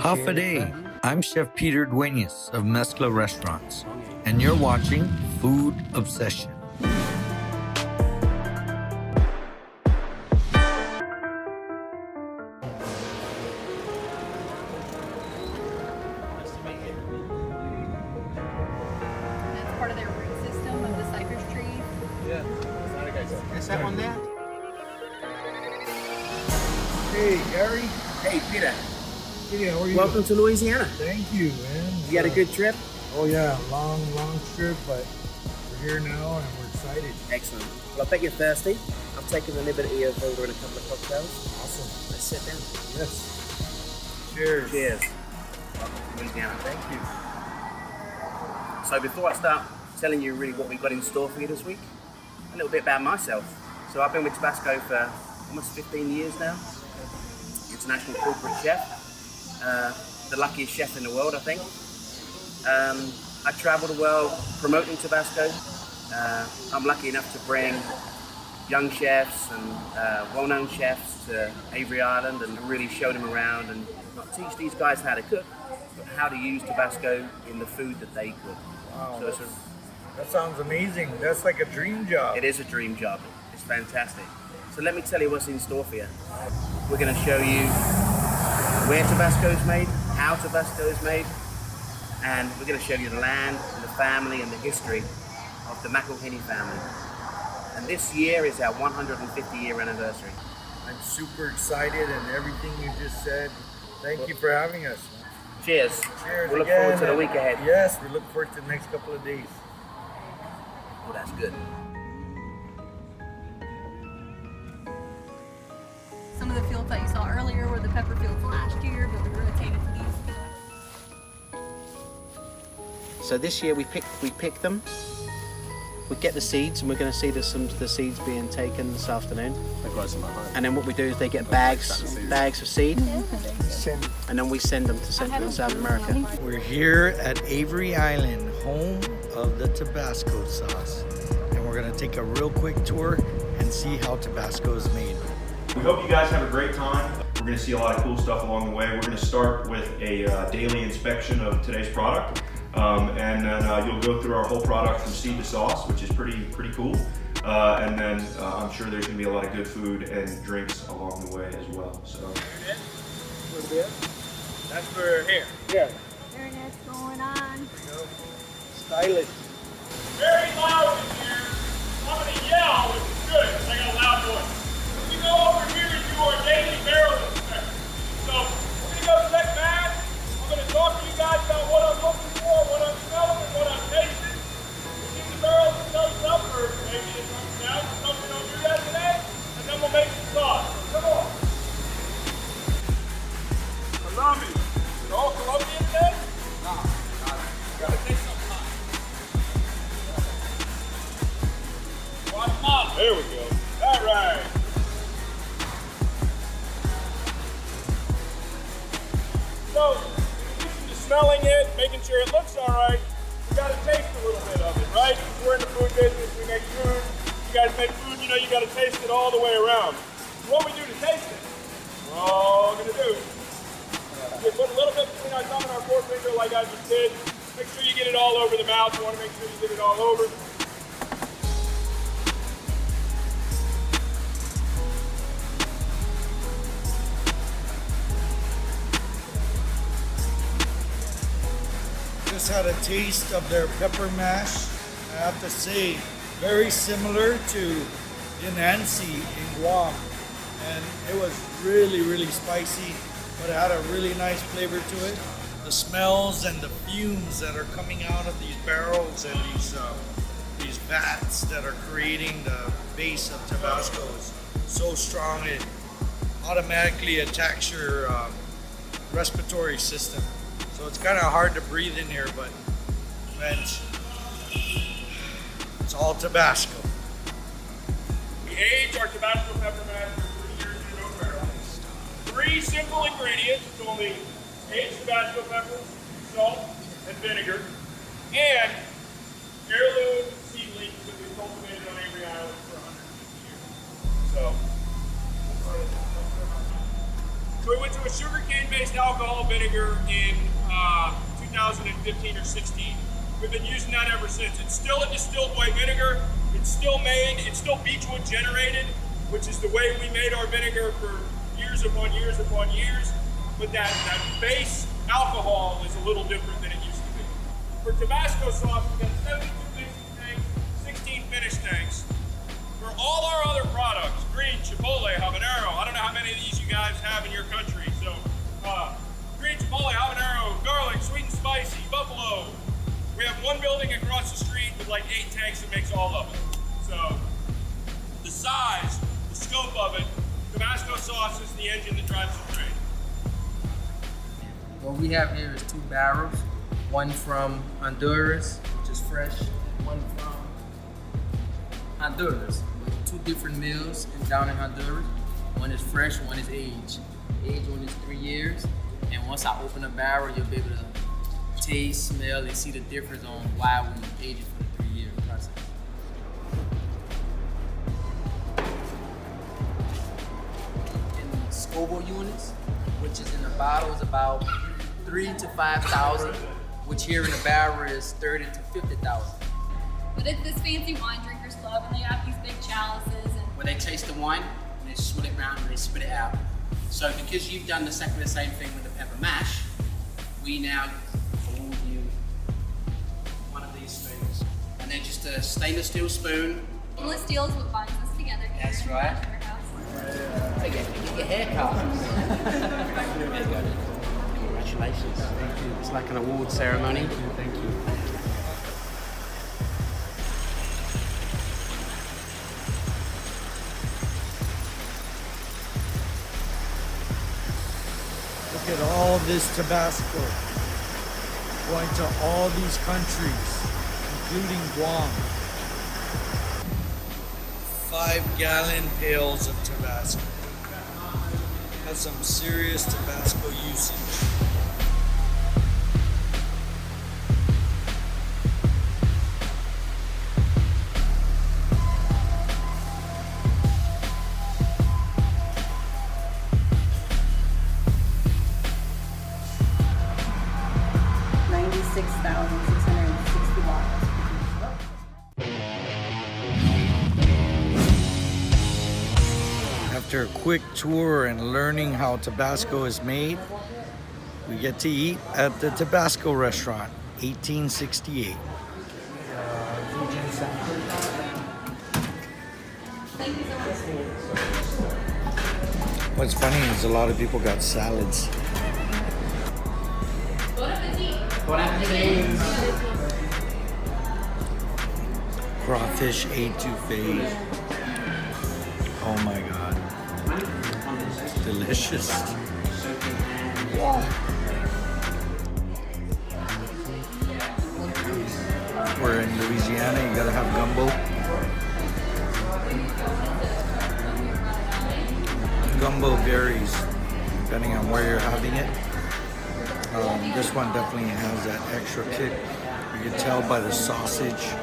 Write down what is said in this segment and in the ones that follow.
Hafa Day. I'm Chef Peter Duenas of Mezcla Restaurants, and you're watching Food Obsession. Part of their root system of the cypress tree. Yeah. Is that one there? Hey, Gary. Hey, Peter. Hey, how are you? Welcome to Louisiana. Thank you, man. You had a good trip? Oh yeah, long trip, but we're here now and we're excited. Excellent. Well, I bet you're thirsty. I've taken the liberty of ordering a couple of cocktails. Awesome. Let's sit down. Yes. Cheers. Cheers. Welcome to Louisiana. Thank you. So before I start telling you really what we've got in store for you this week, a little bit about myself. So I've been with Tabasco for almost 15 years now. International corporate chef. The luckiest chef in the world, I think. I travel the world promoting Tabasco. I'm lucky enough to bring young chefs and well-known chefs to Avery Island and really show them around and not teach these guys how to cook, but how to use Tabasco in the food that they cook. Wow, So that sounds amazing. That's like a dream job. it is a dream job. It's fantastic. So let me tell you what's in store for you. We're going to show you where Tabasco is made, how Tabasco is made, and we're going to show you the land and the family and the history of the McIlhenny family. And this year is our 150-year anniversary. I'm super excited and everything you just said. Thank you for having us. Cheers. Cheers. We'll look again, forward to the and week ahead. Yes, we look forward to the next couple of days. Oh, that's good. Some of the fields that you saw earlier were the pepper fields last year, but we rotated to these fields. So this year we pick them. We get the seeds, and we're going to see some of the seeds being taken this afternoon. And then what we do is they get bags of seed, and then we send them to Central and South America. We're here at Avery Island, home of the Tabasco sauce. And we're gonna take a real quick tour and see how Tabasco is made. We hope you guys have a great time. We're going to see a lot of cool stuff along the way. We're going to start with a daily inspection of today's product. And then you'll go through our whole product from seed to sauce, which is pretty cool. And then I'm sure there's going to be a lot of good food and drinks along the way as well. So. That's for here. Yeah. What's going on? Stylish. Very loud in here. I'm going to yell, which is good because I got a loud voice. We go over here and do our daily barrel inspection. So we're going to go check back. I'm going to talk to you guys about what I'm looking for, what I'm smelling, and what I'm tasting. We'll keep the barrels and toast up, or maybe it comes down to something don't do that today, and then we'll make some sauce. So come on. Colombia. Is it all Colombian today? No. You got to taste something hot. Guatemala. There we go. All right. So, in addition to smelling it, making sure it looks all right, you got to taste a little bit of it, right? Because we're in the food business, we make food. You guys make food, you know you got to taste it all the way around. So what we do to taste it, we're all going to do. We put a little bit between our thumb and our forefinger like I just did. Make sure you get it all over the mouth. You want to make sure you get it all over. Just had a taste of their pepper mash. I have to say, very similar to Yanansi in Guam. And it was really spicy, but it had a really nice flavor to it. The smells and the fumes that are coming out of these barrels and these vats that are creating the base of Tabasco is so strong it automatically attacks your respiratory system. So it's kind of hard to breathe in here, but man, it's all Tabasco. We age our Tabasco pepper mash for 3 years in an oak barrel. 3 simple ingredients. It's only aged Tabasco pepper, salt, and vinegar, and heirloom seedlings that we've cultivated on Avery Island for 150 years. So we went to a sugarcane-based alcohol vinegar in 2015 or 16. We've been using that ever since. It's still a distilled white vinegar. It's still beechwood generated, which is the way we made our vinegar for years upon years upon years. But that base alcohol is a little different than it used to be. For Tabasco sauce, we got 72 mixing tanks, 16 finish tanks. For all our other products, green, chipotle, habanero, I don't know how many of these you guys have in your country. So, green, chipotle, habanero, garlic, sweet and spicy, buffalo. We have one building across the street with like 8 tanks that makes all of it. So, the size, the scope of it, Tabasco sauce is the engine that drives the train. What we have here is 2 barrels, one from Honduras, which is fresh, one from Honduras, with 2 different mills down in Honduras. One is fresh, one is aged. The aged one is 3 years, and once I open the barrel, you'll be able to taste, smell, and see the difference on why we age it for the 3-year process. In the Scoville units, which is in the bottle, is about 3,000 to 5,000, which here in the barrel is 30,000 to 50,000. But it's this fancy wine drinkers club, and they have these big chalices. And where they taste the wine and they swill it around and they spit it out. So because you've done exactly the same thing with the pepper mash, we now award you one of these spoons. And they're just a stainless steel spoon. stainless steel is what binds us together here. That's in the right. warehouse. Hey, get your hair cut. There you go. Congratulations. Thank you. It's like an award ceremony. Thank you. Look at all this Tabasco going to all these countries, including Guam. 5-gallon pails of Tabasco. That's some serious Tabasco usage. After a quick tour and learning how Tabasco is made, we get to eat at the Tabasco restaurant, 1868. What's funny is a lot of people got salads. Crawfish étouffée. Oh my God. Delicious. Wow. We're in Louisiana, you gotta have gumbo. Gumbo varies depending on where you're having it. This one definitely has that extra kick. You can tell by the sausage.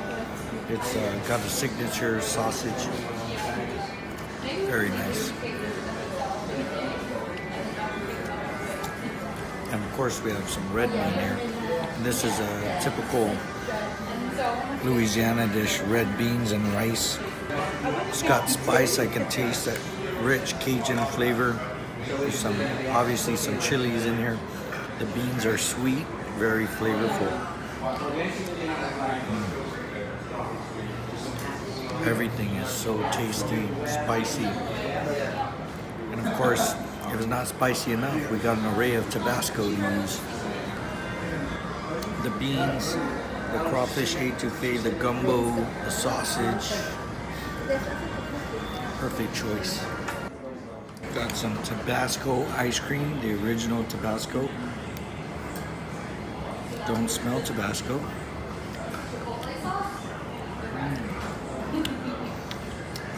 It's got a signature sausage. Very nice. And of course we have some red bean here. And this is a typical Louisiana dish, red beans and rice. It's got spice, I can taste that rich Cajun flavor. There's obviously some chilies in here. The beans are sweet, very flavorful. Everything is so tasty, spicy. And of course, if it's not spicy enough, we got an array of Tabasco to use. The beans, the crawfish étouffée, the gumbo, the sausage. Perfect choice. Got some Tabasco ice cream, the original Tabasco. Don't smell Tabasco.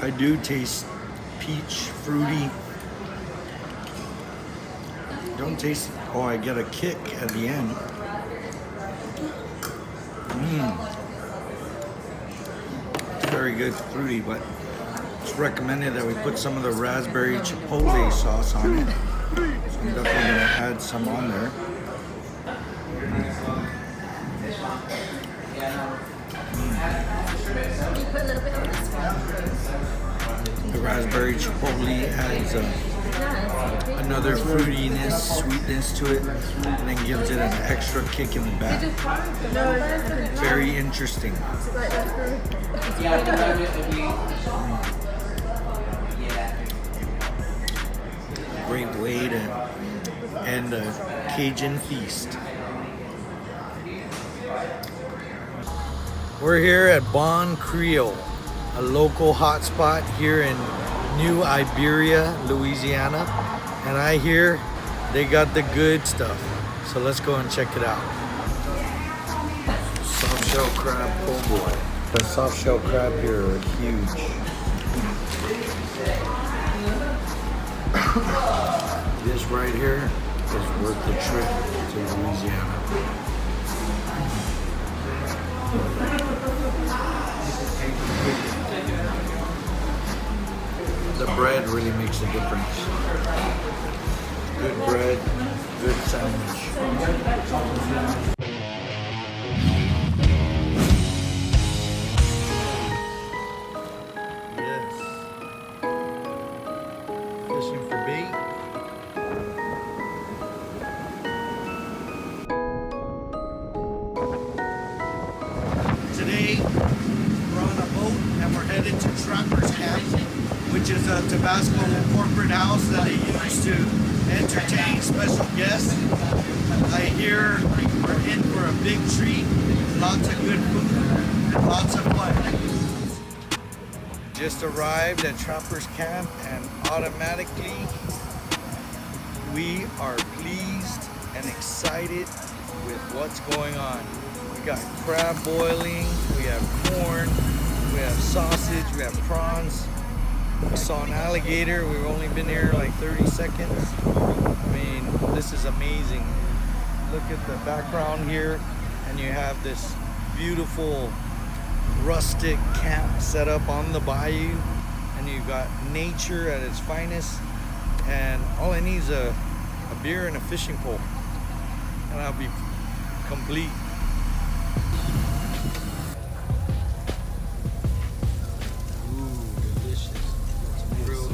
I do taste peach, fruity. Don't taste, oh, I get a kick at the end. It's very good, fruity, but it's recommended that we put some of the raspberry chipotle sauce on it. I'm definitely gonna add some on there. You put a little bit on this one. The raspberry chipotle adds another fruitiness, sweetness to it, and then gives it an extra kick in the back. Very interesting. Great way to end a Cajun feast. We're here at Bon Creole, a local hotspot here in New Iberia, Louisiana. And I hear they got the good stuff. So let's go and check it out. Soft shell crab po' boy. The soft shell crab here are huge. This right here is worth the trip to Louisiana. The bread really makes a difference. Good bread, good sandwich. Yes. Fishing for bait. Today, we're on a boat and we're headed to Trapper's Camp, which is a Tabasco corporate house that they use to entertain special guests. I hear we're in for a big treat, lots of good food, and lots of fun. Just arrived at Trapper's Camp and automatically we are pleased and excited with what's going on. We got crab boiling, we have corn, we have sausage, we have prawns. We saw an alligator. We've only been here like 30 seconds. I mean, this is amazing. Look at the background here, and you have this beautiful rustic camp set up on the bayou, and you've got nature at its finest, and all I need is a beer and a fishing pole, and I'll be complete.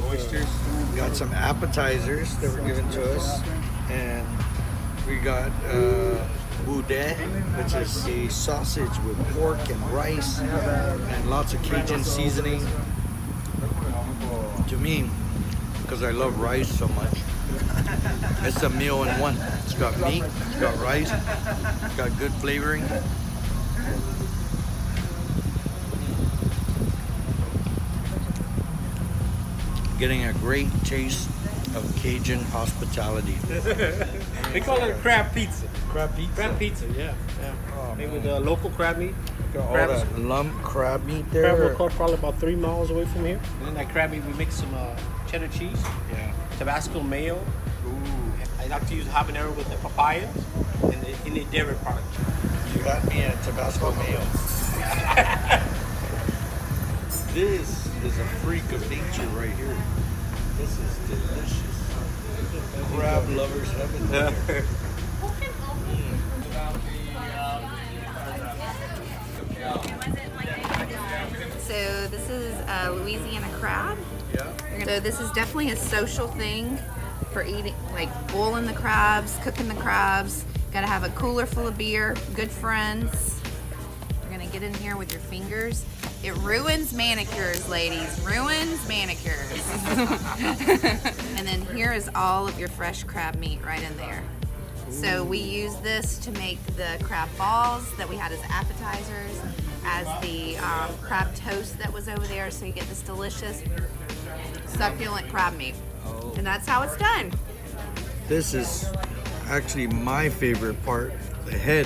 Oysters. We got some appetizers that were given to us, and we got boudin, which is a sausage with pork and rice and lots of Cajun seasoning. To me, because I love rice so much, it's a meal in one. It's got meat, it's got rice, it's got good flavoring. Getting a great taste of Cajun hospitality. They call it a crab pizza. Crab pizza? Crab pizza, yeah. Oh, Made with local crab meat. Got all Crab that lump crab meat Crab there. we're caught probably about 3 miles away from here. And then that crab meat, we mix some cheddar cheese, Yeah. Tabasco mayo. Ooh. I like to use habanero with the papaya and the dairy product. You got me a Tabasco mayo. This is a freak of nature right here. This is delicious. Crab lovers heaven here. So this is Louisiana crab. Yeah. So this is definitely a social thing for eating, like boiling the crabs, cooking the crabs. Gotta have a cooler full of beer, good friends. You're gonna get in here with your fingers. It ruins manicures, ladies. Ruins manicures. And then here is all of your fresh crab meat right in there. So we use this to make the crab balls that we had as appetizers, as the crab toast that was over there. So you get this delicious, succulent crab meat. And that's how it's done. This is actually my favorite part, the head.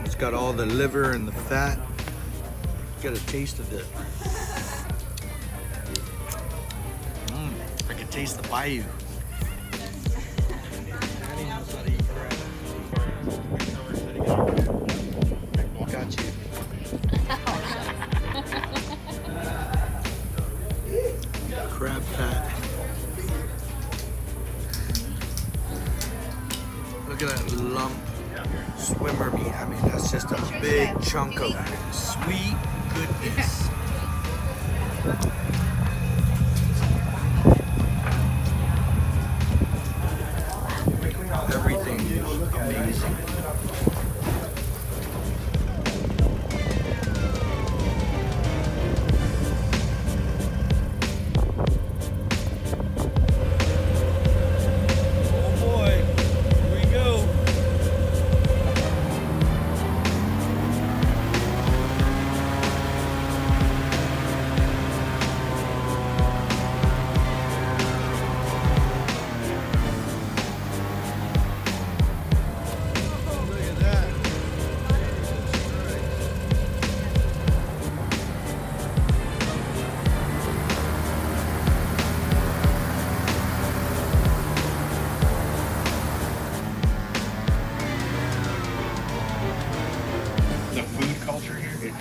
It's got all the liver and the fat. Get a taste of it. I can taste the bayou. Got you. Crab fat. big chunk of sweet goodness. Everything is amazing.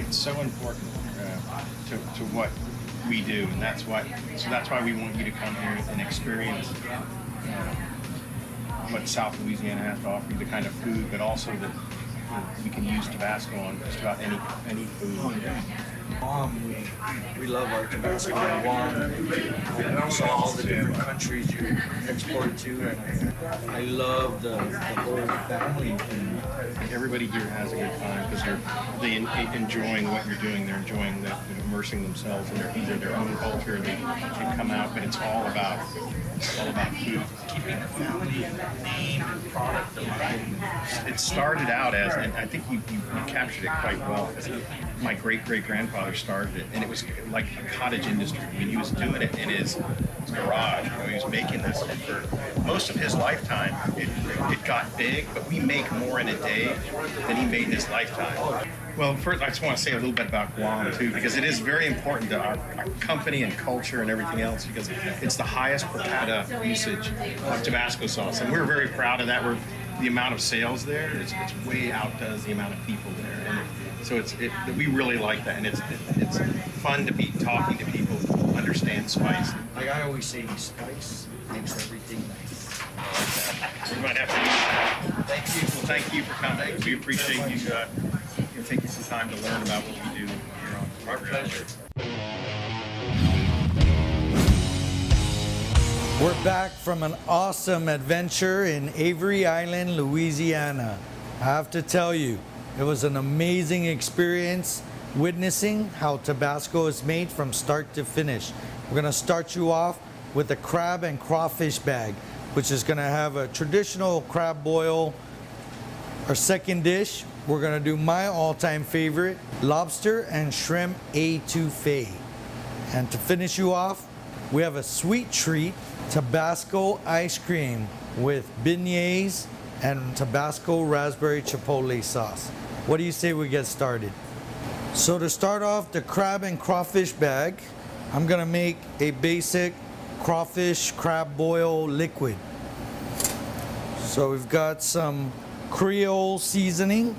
It's so important to what we do, and that's why we want you to come here and experience what South Louisiana has to offer you, the kind of food, but also that you can use Tabasco on just about any food. We love our Tabasco and Guam. We saw all the different countries you export to, and I love the whole family thing. Everybody here has a good time because they're enjoying what you're doing. They're enjoying immersing themselves in their own culture. They come out, but it's all about food. Keeping the family and the name and product alive. It started out as, and I think you captured it quite well. My great-great-grandfather started it, and it was like a cottage industry. I mean, he was doing it in his garage. He was making this, and for most of his lifetime, it got big, but we make more in a day than he made in his lifetime. Well, first, I just want to say a little bit about Guam, too, because it is very important to our company and culture and everything else, because it's the highest per capita usage of Tabasco sauce, and we're very proud of that. The amount of sales there, it's way outdoes the amount of people there, and so we really like that, and it's fun to be talking to people who understand spice. Like I always say, spice makes everything nice. We might have to use that. Thank you. Well, thank you for coming. We appreciate you taking some time to learn about what we do here on Our pleasure. We're back from an awesome adventure in Avery Island, Louisiana. I have to tell you, it was an amazing experience witnessing how Tabasco is made from start to finish. We're gonna start you off with a crab and crawfish bag, which is gonna have a traditional crab boil. Our second dish, we're gonna do my all-time favorite, lobster and shrimp étouffée. And to finish you off, we have a sweet treat, Tabasco ice cream with beignets and Tabasco raspberry chipotle sauce. What do you say we get started? So to start off the crab and crawfish bag, I'm gonna make a basic crawfish crab boil liquid. So we've got some Creole seasoning,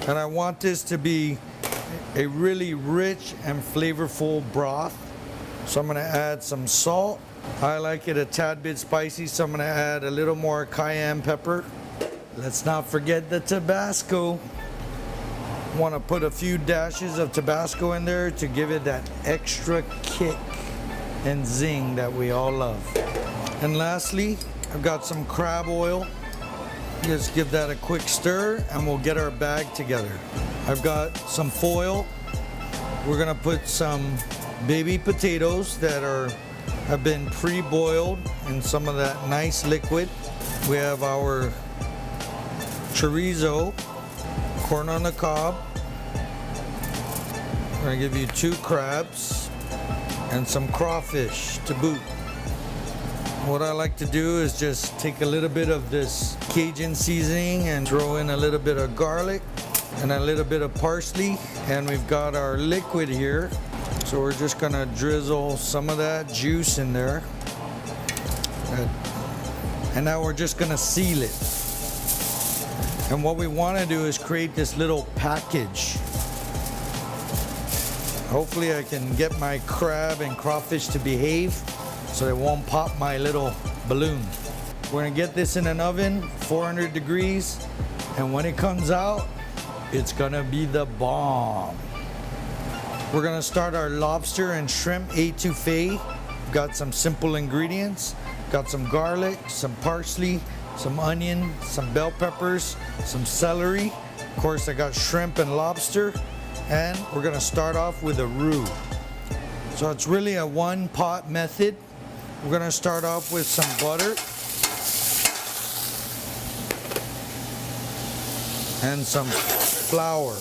and I want this to be a really rich and flavorful broth. So I'm gonna add some salt. I like it a tad bit spicy, so I'm gonna add a little more cayenne pepper. Let's not forget the Tabasco. Want to put a few dashes of Tabasco in there to give it that extra kick and zing that we all love. And lastly, I've got some crab oil. Just give that a quick stir and we'll get our bag together. I've got some foil. We're gonna put some baby potatoes that have been pre-boiled in some of that nice liquid. We have our chorizo, corn on the cob. I'm gonna give you 2 crabs and some crawfish to boot. What I like to do is just take a little bit of this Cajun seasoning and throw in a little bit of garlic and a little bit of parsley. And we've got our liquid here. So we're just gonna drizzle some of that juice in there. And now we're just gonna seal it. And what we wanna do is create this little package. Hopefully I can get my crab and crawfish to behave so they won't pop my little balloon. We're gonna get this in an oven, 400 degrees, and when it comes out, It's gonna be the bomb. We're gonna start our lobster and shrimp etouffee. Got some simple ingredients. Got some garlic, some parsley, some onion, some bell peppers, some celery. Of course, I got shrimp and lobster. And we're gonna start off with a roux. So it's really a one pot method. We're gonna start off with some butter and some flour.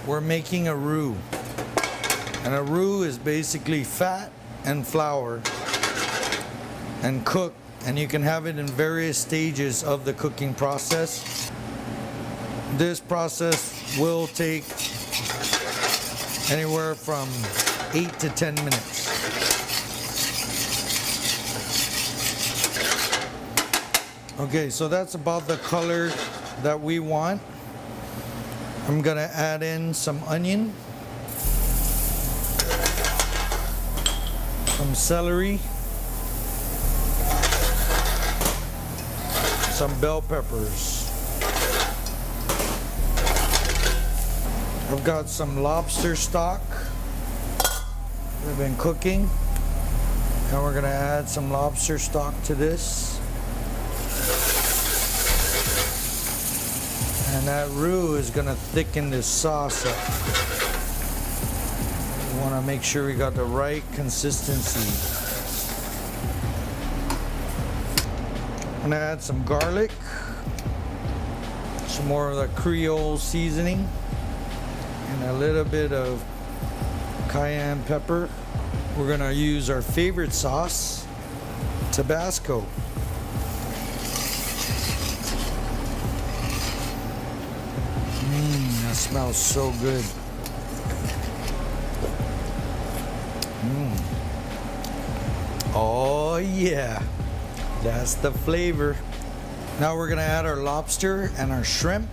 We're making a roux. And a roux is basically fat and flour and cooked, and you can have it in various stages of the cooking process. This process will take anywhere from 8 to 10 minutes. Okay, so that's about the color that we want. I'm gonna add in some onion, some celery, some bell peppers. I've got some lobster stock we've been cooking, and we're gonna add some lobster stock to this. And that roux is gonna thicken this sauce up. We wanna make sure we got the right consistency. I'm gonna add some garlic, some more of the Creole seasoning, and a little bit of cayenne pepper. We're gonna use our favorite sauce, Tabasco. That smells so good. Oh yeah, that's the flavor. Now we're gonna add our lobster and our shrimp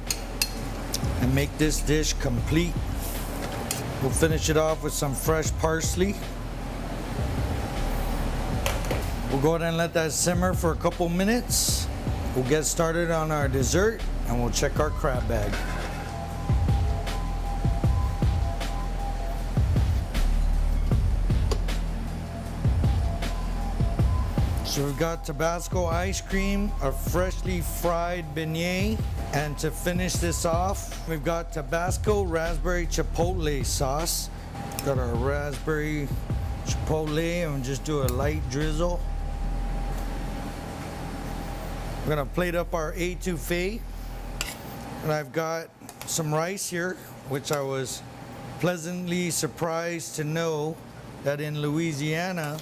and make this dish complete. We'll finish it off with some fresh parsley. We'll go ahead and let that simmer for a couple minutes. We'll get started on our dessert and we'll check our crab bag. So we've got Tabasco ice cream, a freshly fried beignet, and to finish this off, we've got Tabasco raspberry chipotle sauce. Got our raspberry chipotle, and just do a light drizzle. We're gonna plate up our etouffee, and I've got some rice here, which I was pleasantly surprised to know that in Louisiana,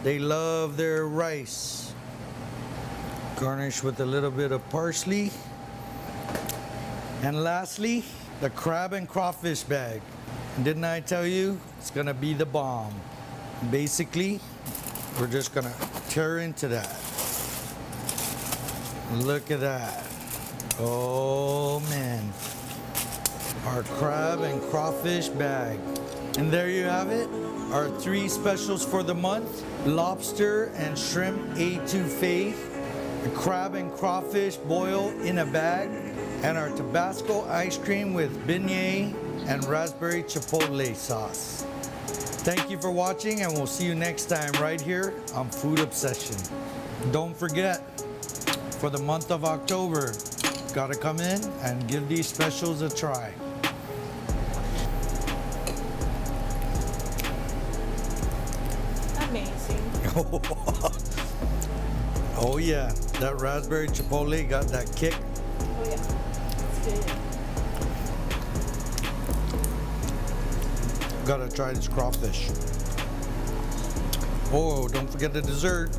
they love their rice. Garnish with a little bit of parsley. And lastly, the crab and crawfish bag. And didn't I tell you, it's gonna be the bomb. Basically, we're just gonna tear into that. Look at that. Oh man. Our crab and crawfish bag. And there you have it. Our 3 specials for the month: lobster and shrimp etouffee, a crab and crawfish boil in a bag, and our Tabasco ice cream with beignet and raspberry chipotle sauce. Thank you for watching, and we'll see you next time right here on Food Obsession. Don't forget, for the month of October, gotta come in and give these specials a try. Oh yeah, that raspberry chipotle got that kick. Oh yeah, it's good. Gotta try this crawfish. Oh, don't forget the dessert.